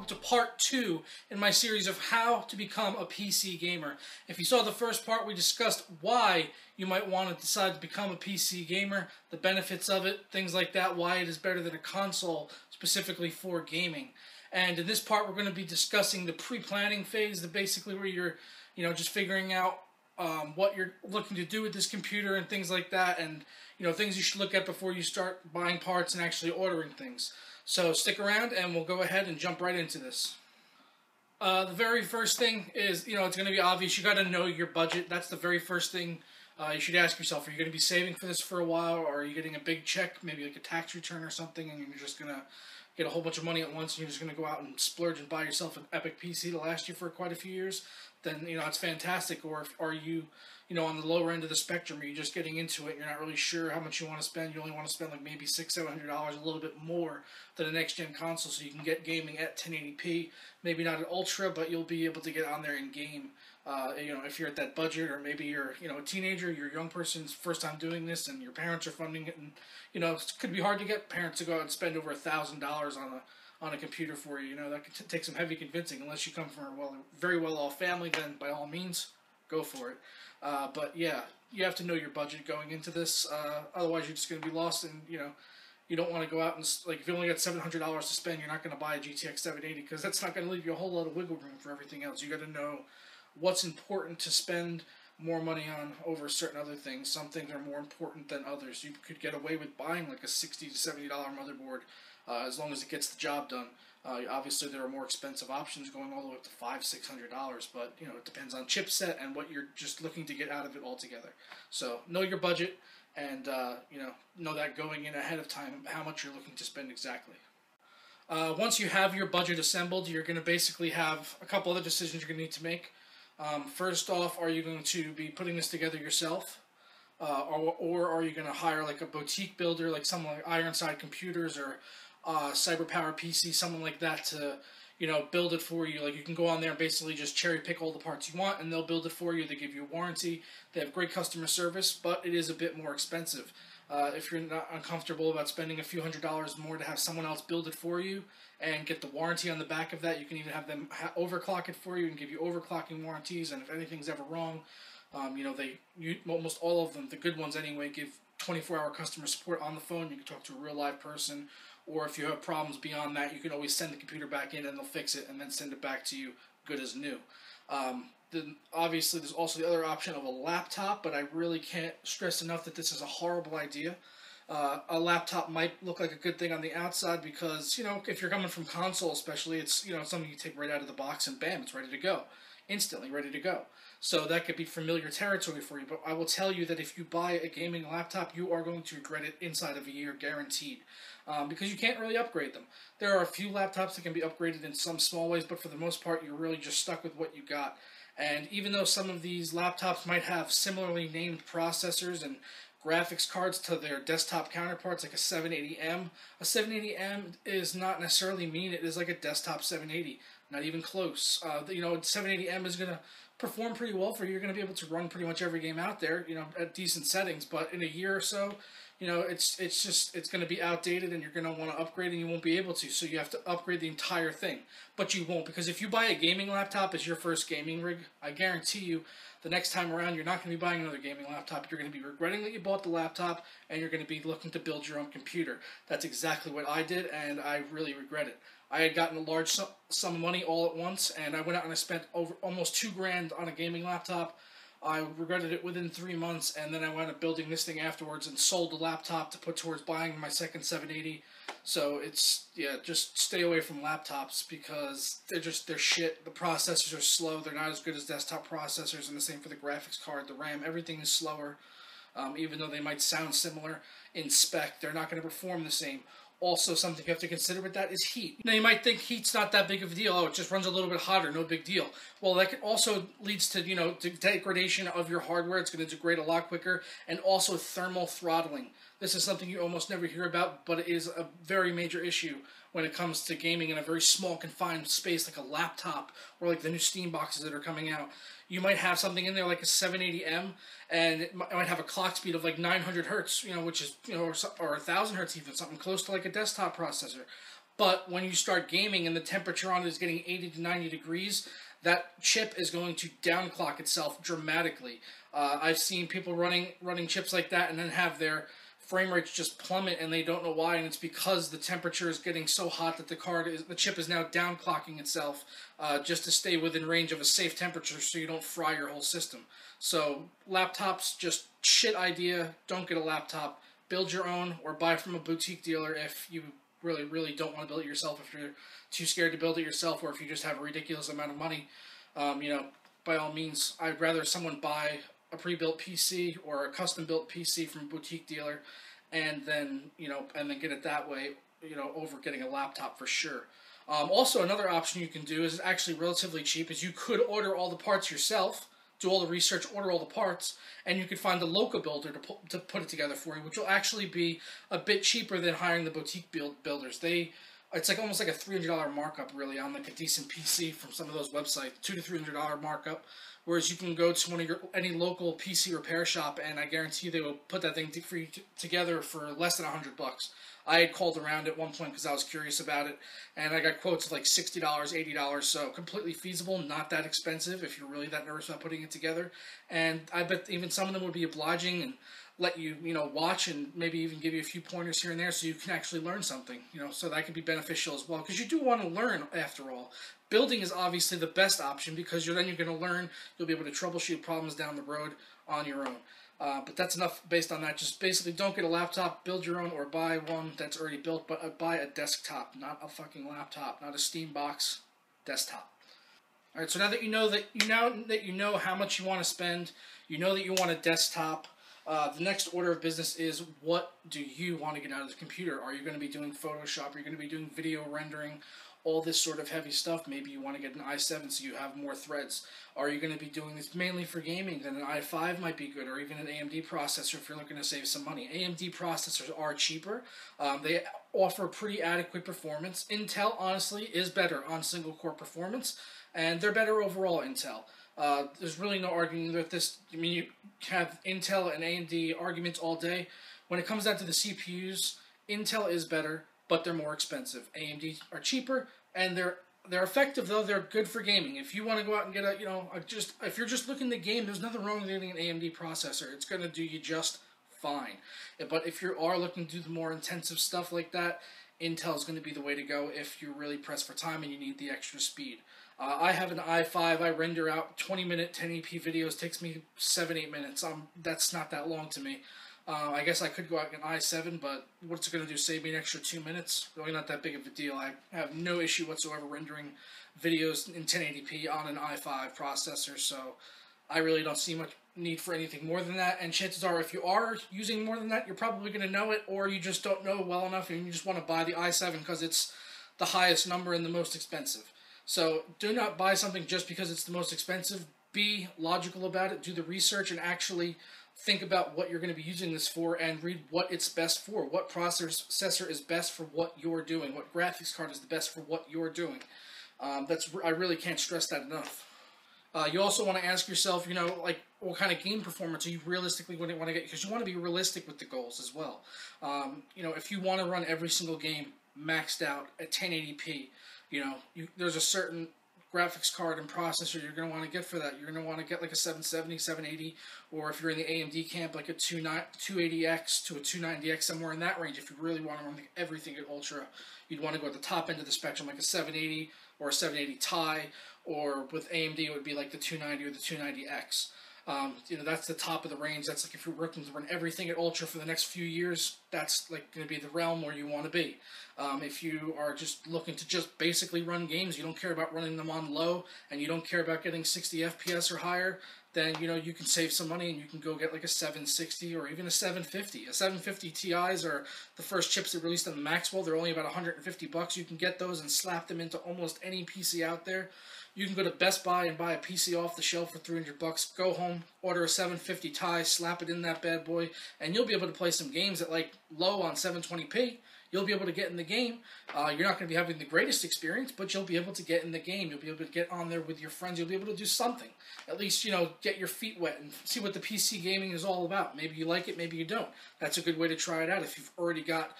to part 2 in my series of how to become a PC gamer. If you saw the first part, we discussed why you might want to decide to become a PC gamer, the benefits of it, things like that, why it is better than a console specifically for gaming. And in this part, we're going to be discussing the pre-planning phase, basically where you're, just figuring out what you're looking to do with this computer and things like that, and things you should look at before you start buying parts and actually ordering things. So stick around and we'll go ahead and jump right into this. The very first thing is, it's going to be obvious. You got to know your budget. That's the very first thing you should ask yourself. Are you going to be saving for this for a while, or are you getting a big check, maybe like a tax return or something, and you're just going to get a whole bunch of money at once and you're just going to go out and splurge and buy yourself an epic PC to last you for quite a few years? Then, it's fantastic. Or are you, on the lower end of the spectrum, are you just getting into it and you're not really sure how much you want to spend? You only want to spend like maybe $600-700, a little bit more than a next-gen console, so you can get gaming at 1080p. Maybe not at ultra, but you'll be able to get on there and game. If you're at that budget, or maybe you're, a teenager, you're a young person's first time doing this, and your parents are funding it, and it could be hard to get parents to go out and spend over $1,000 on a computer for you. That could take some heavy convincing. Unless you come from a very well-off family, then by all means, go for it. But yeah, you have to know your budget going into this. Otherwise, you're just going to be lost, and you don't want to go out and, like, if you only got $700 to spend, you're not going to buy a GTX 780, because that's not going to leave you a whole lot of wiggle room for everything else. You got to know what's important to spend more money on over certain other things. Some things are more important than others. You could get away with buying like a $60 to $70 motherboard as long as it gets the job done. Obviously, there are more expensive options going all the way up to $500-600, but it depends on chipset and what you're just looking to get out of it altogether. So know your budget, and know that going in ahead of time how much you're looking to spend exactly. Once you have your budget assembled, you're going to basically have a couple other decisions you're going to need to make. First off, are you going to be putting this together yourself? Or are you going to hire like a boutique builder, like someone like Ironside Computers or CyberPower PC, someone like that to, build it for you? Like, you can go on there and basically just cherry pick all the parts you want, and they'll build it for you. They give you a warranty. They have great customer service, but it is a bit more expensive. If you're not uncomfortable about spending a few $100s more to have someone else build it for you and get the warranty on the back of that, you can even have them overclock it for you and give you overclocking warranties. And if anything's ever wrong, almost all of them, the good ones anyway, give 24-hour customer support on the phone. You can talk to a real live person, or if you have problems beyond that, you can always send the computer back in and they'll fix it and then send it back to you good as new. Then obviously there's also the other option of a laptop, but I really can't stress enough that this is a horrible idea. A laptop might look like a good thing on the outside because, if you're coming from console especially, it's, something you take right out of the box and bam, it's ready to go. Instantly ready to go. So that could be familiar territory for you, but I will tell you that if you buy a gaming laptop, you are going to regret it inside of a year, guaranteed. Because you can't really upgrade them. There are a few laptops that can be upgraded in some small ways, but for the most part, you're really just stuck with what you got. And even though some of these laptops might have similarly named processors and graphics cards to their desktop counterparts, like a 780M, a 780M is not necessarily mean it is like a desktop 780. Not even close. 780M is going to perform pretty well for you. You're going to be able to run pretty much every game out there, at decent settings. But in a year or so, it's going to be outdated, and you're going to want to upgrade, and you won't be able to. So you have to upgrade the entire thing. But you won't, because if you buy a gaming laptop as your first gaming rig, I guarantee you, the next time around, you're not going to be buying another gaming laptop. You're going to be regretting that you bought the laptop, and you're going to be looking to build your own computer. That's exactly what I did, and I really regret it. I had gotten a large sum of money all at once, and I went out and I spent almost $2,000 on a gaming laptop. I regretted it within 3 months, and then I wound up building this thing afterwards and sold the laptop to put towards buying my second 780. So just stay away from laptops because they're shit. The processors are slow. They're not as good as desktop processors, and the same for the graphics card, the RAM. Everything is slower. Even though they might sound similar in spec, they're not going to perform the same. Also, something you have to consider with that is heat. Now, you might think heat's not that big of a deal. Oh, it just runs a little bit hotter, no big deal. Well, that also leads to, to degradation of your hardware. It's going to degrade a lot quicker. And also thermal throttling. This is something you almost never hear about, but it is a very major issue when it comes to gaming in a very small, confined space like a laptop or like the new Steam boxes that are coming out. You might have something in there like a 780M, and it might have a clock speed of like 900 hertz, which is, or 1,000 hertz even, something close to like a desktop processor. But when you start gaming and the temperature on it is getting 80 to 90 degrees, that chip is going to downclock itself dramatically. I've seen people running chips like that and then have their frame rates just plummet and they don't know why, and it's because the temperature is getting so hot that the chip is now downclocking itself just to stay within range of a safe temperature so you don't fry your whole system. So laptops, just shit idea. Don't get a laptop. Build your own or buy from a boutique dealer if you really don't want to build it yourself, if you're too scared to build it yourself, or if you just have a ridiculous amount of money. By all means, I'd rather someone buy a pre-built PC or a custom-built PC from a boutique dealer, and then get it that way, over getting a laptop for sure. Also, another option you can do is actually relatively cheap. Is you could order all the parts yourself, do all the research, order all the parts, and you could find a local builder to put it together for you, which will actually be a bit cheaper than hiring the boutique builders. It's like almost like a $300 markup really on like a decent PC from some of those websites, $200 to $300 markup. Whereas you can go to any local PC repair shop, and I guarantee you they will put that thing for you together for less than $100. I had called around at one point because I was curious about it, and I got quotes of like $60, $80, so completely feasible, not that expensive if you're really that nervous about putting it together. And I bet even some of them would be obliging and let you, watch and maybe even give you a few pointers here and there so you can actually learn something, so that could be beneficial as well, because you do want to learn after all. Building is obviously the best option because you're going to learn, you'll be able to troubleshoot problems down the road on your own. But that's enough based on that. Just basically don't get a laptop, build your own, or buy one that's already built, but buy a desktop, not a fucking laptop, not a Steambox, desktop. Alright, so now that you know how much you want to spend, you know that you want a desktop, the next order of business is, what do you want to get out of the computer? Are you going to be doing Photoshop? Are you going to be doing video rendering? All this sort of heavy stuff. Maybe you want to get an i7 so you have more threads. Are you going to be doing this mainly for gaming? Then an i5 might be good, or even an AMD processor if you're looking to save some money. AMD processors are cheaper. They offer pretty adequate performance. Intel, honestly, is better on single-core performance, and they're better overall, Intel. There's really no arguing with this. I mean, you have Intel and AMD arguments all day. When it comes down to the CPUs, Intel is better, but they're more expensive. AMD are cheaper, and they're effective, though. They're good for gaming. If you want to go out and get if you're just looking to game, there's nothing wrong with getting an AMD processor. It's going to do you just fine. But if you are looking to do the more intensive stuff like that, Intel is going to be the way to go if you're really pressed for time and you need the extra speed. I have an i5. I render out 20-minute 1080p videos. Takes me 7-8 minutes. That's not that long to me. I guess I could go out and get an i7, but what's it going to do? Save me an extra 2 minutes? Really not that big of a deal. I have no issue whatsoever rendering videos in 1080p on an i5 processor, so I really don't see much need for anything more than that. And chances are, if you are using more than that, you're probably going to know it, or you just don't know well enough and you just want to buy the i7 because it's the highest number and the most expensive. So do not buy something just because it's the most expensive. Be logical about it. Do the research and actually think about what you're going to be using this for and read what it's best for. What processor is best for what you're doing. What graphics card is the best for what you're doing. I really can't stress that enough. You also want to ask yourself, what kind of game performance are you realistically going to want to get? Because you want to be realistic with the goals as well. If you want to run every single game maxed out at 1080p, there's a certain graphics card and processor you're going to want to get for that. You're going to want to get like a 770, 780, or if you're in the AMD camp, like a 280X to a 290X, somewhere in that range. If you really want to run everything at Ultra, you'd want to go at the top end of the spectrum, like a 780 or a 780 Ti, or with AMD, it would be like the 290 or the 290X. That's the top of the range. That's like if you're working to run everything at Ultra for the next few years, that's like going to be the realm where you want to be. If you are just looking to just basically run games, you don't care about running them on low, and you don't care about getting 60 FPS or higher, then you can save some money and you can go get like a 760 or even a 750. A 750 Ti's are the first chips that released on Maxwell. They're only about $150. You can get those and slap them into almost any PC out there. You can go to Best Buy and buy a PC off the shelf for $300. Go home, order a 750 Ti, slap it in that bad boy, and you'll be able to play some games at like low on 720p. You'll be able to get in the game. You're not going to be having the greatest experience, but you'll be able to get in the game. You'll be able to get on there with your friends. You'll be able to do something. At least, get your feet wet and see what the PC gaming is all about. Maybe you like it, maybe you don't. That's a good way to try it out if you've already got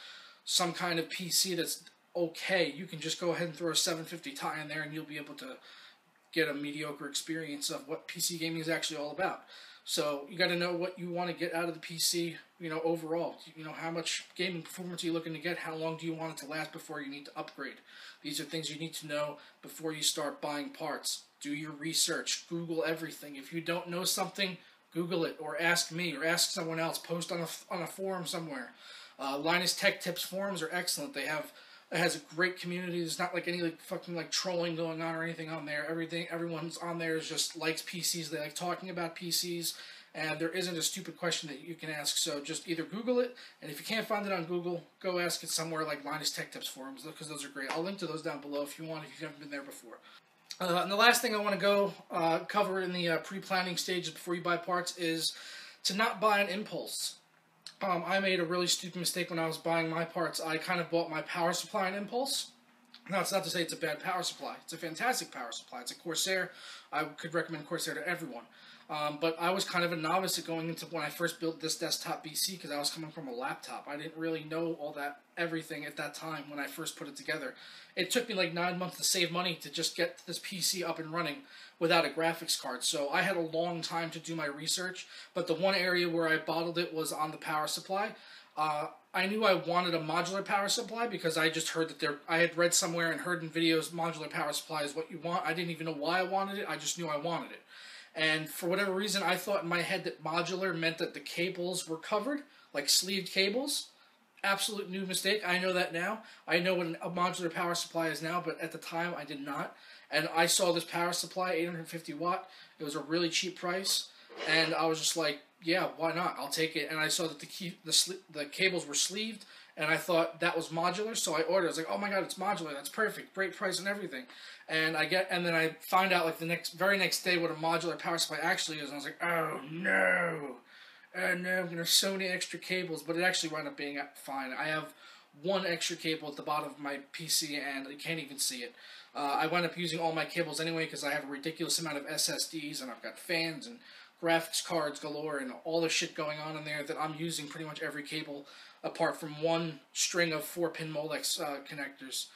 some kind of PC that's okay. You can just go ahead and throw a 750 Ti in there and you'll be able to get a mediocre experience of what PC gaming is actually all about. So you got to know what you want to get out of the PC, overall. How much gaming performance are you looking to get? How long do you want it to last before you need to upgrade? These are things you need to know before you start buying parts. Do your research. Google everything. If you don't know something, Google it, or ask me, or ask someone else. Post on a forum somewhere. Linus Tech Tips forums are excellent. It has a great community. There's not like any fucking trolling going on or anything on there. Everyone's on there is just likes PCs. They like talking about PCs, and there isn't a stupid question that you can ask. So just either Google it, and if you can't find it on Google, go ask it somewhere like Linus Tech Tips forums, because those are great. I'll link to those down below if you want, if you've never been there before. And the last thing I want to cover in the pre-planning stages before you buy parts is to not buy an impulse. I made a really stupid mistake when I was buying my parts. I kind of bought my power supply in impulse. Now, it's not to say it's a bad power supply. It's a fantastic power supply. It's a Corsair. I could recommend Corsair to everyone. But I was kind of a novice at going into when I first built this desktop PC, because I was coming from a laptop. I didn't really know everything at that time when I first put it together. It took me like 9 months to save money to just get this PC up and running without a graphics card. So I had a long time to do my research, but the one area where I bottled it was on the power supply. I knew I wanted a modular power supply because I just heard that I had read somewhere and heard in videos modular power supply is what you want. I didn't even know why I wanted it. I just knew I wanted it. And for whatever reason, I thought in my head that modular meant that the cables were covered, like sleeved cables. Absolute new mistake. I know that now. I know what a modular power supply is now, but at the time I did not. And I saw this power supply, 850 watt. It was a really cheap price, and I was just like, yeah, why not? I'll take it. And I saw that the cables were sleeved, and I thought that was modular, so I ordered. I was like, oh my god, it's modular. That's perfect. Great price and everything. And then I find out like the very next day what a modular power supply actually is, and I was like, oh no. And now I'm going to have so many extra cables, but it actually wound up being fine. I have one extra cable at the bottom of my PC, and you can't even see it. I wound up using all my cables anyway because I have a ridiculous amount of SSDs, and I've got fans and graphics cards galore and all the shit going on in there that I'm using pretty much every cable apart from one string of 4-pin Molex connectors.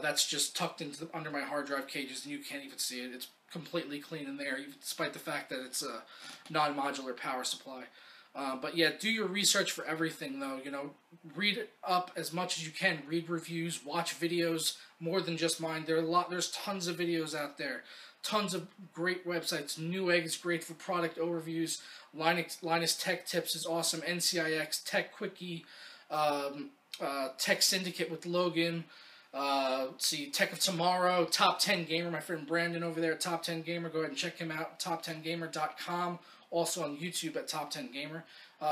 That's just tucked under my hard drive cages, and you can't even see it. It's completely clean in there, despite the fact that it's a non-modular power supply. But yeah, do your research for everything, though. Read it up as much as you can. Read reviews, watch videos, more than just mine. There's tons of videos out there. Tons of great websites. Newegg is great for product overviews. Linus Tech Tips is awesome. NCIX, Tech Quickie, Tech Syndicate with Logan. Let's see, Tech of Tomorrow, Top 10 Gamer, my friend Brandon over there at Top 10 Gamer. Go ahead and check him out, top10gamer.com. Also on YouTube at Top 10 Gamer.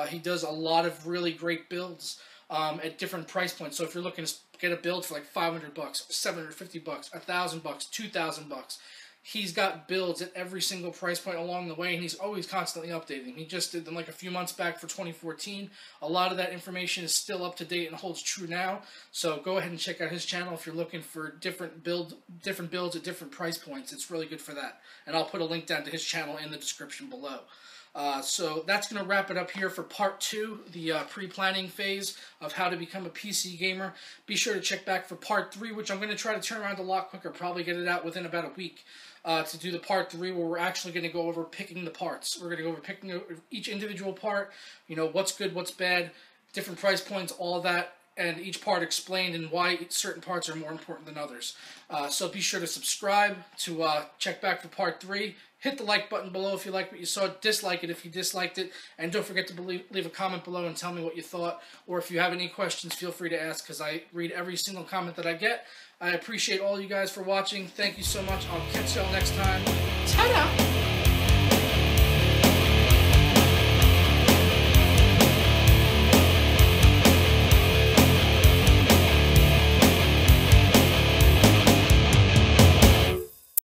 He does a lot of really great builds at different price points. So if you're looking to get a build for like $500, $750, $1,000, $2,000, he's got builds at every single price point along the way, and he's always constantly updating. He just did them like a few months back for 2014. A lot of that information is still up to date and holds true now. So go ahead and check out his channel if you're looking for different builds at different price points. It's really good for that. And I'll put a link down to his channel in the description below. So that's going to wrap it up here for part 2, the pre-planning phase of how to become a PC gamer. Be sure to check back for part 3, which I'm going to try to turn around a lot quicker, probably get it out within about a week, to do the part 3 where we're actually going to go over picking the parts. We're going to go over picking each individual part, what's good, what's bad, different price points, all of that, and each part explained and why certain parts are more important than others. So be sure to subscribe to check back for part 3. Hit the like button below if you like what you saw. Dislike it if you disliked it. And don't forget to leave a comment below and tell me what you thought. Or if you have any questions, feel free to ask because I read every single comment that I get. I appreciate all you guys for watching. Thank you so much. I'll catch y'all next time. Ta-da!